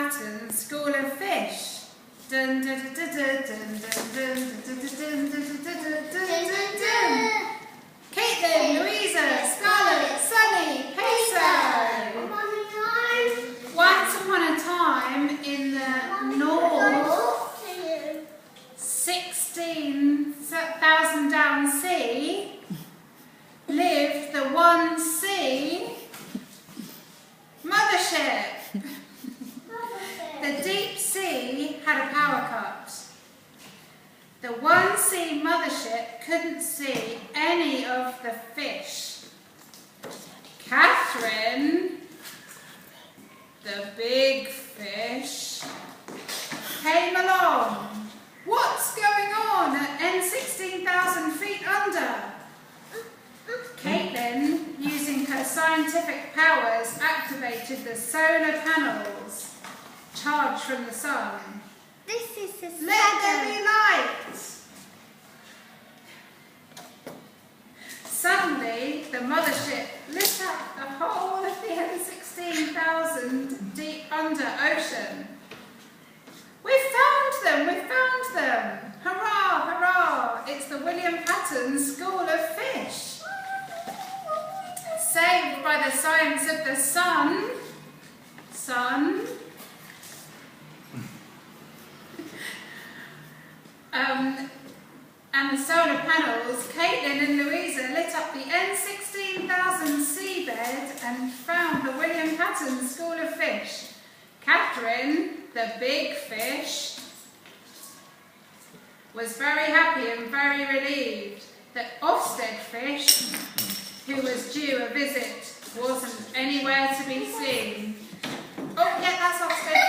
Patton School of Fish. Dun dun dun dun dun dun dun dun dun dun dun dun. Caitlin, Louisa, Scarlett, Sunny, Peso. Once upon a time in the north, 16,000 down sea, lived the one sea mothership. The deep sea had a power cut. The one sea mothership couldn't see any of the fish. Catherine, the big fish, came along. What's going on at N 16,000 feet under? Caitlin, using her scientific powers, activated the solar panels charged from the sun. This is the Let there be light! Suddenly, the mothership lit up the whole of the N 16,000 deep under ocean. We've found them! We've found them! Hurrah! Hurrah! It's the William Patton School of Fish. Saved by the science of the sun. And the solar panels, Caitlin and Louisa lit up the N 16,000 seabed and found the William Patton School of Fish. Catherine, the big fish, was very happy and very relieved that Ofsted fish, who was due a visit, wasn't anywhere to be seen. Oh yeah, that's Ofsted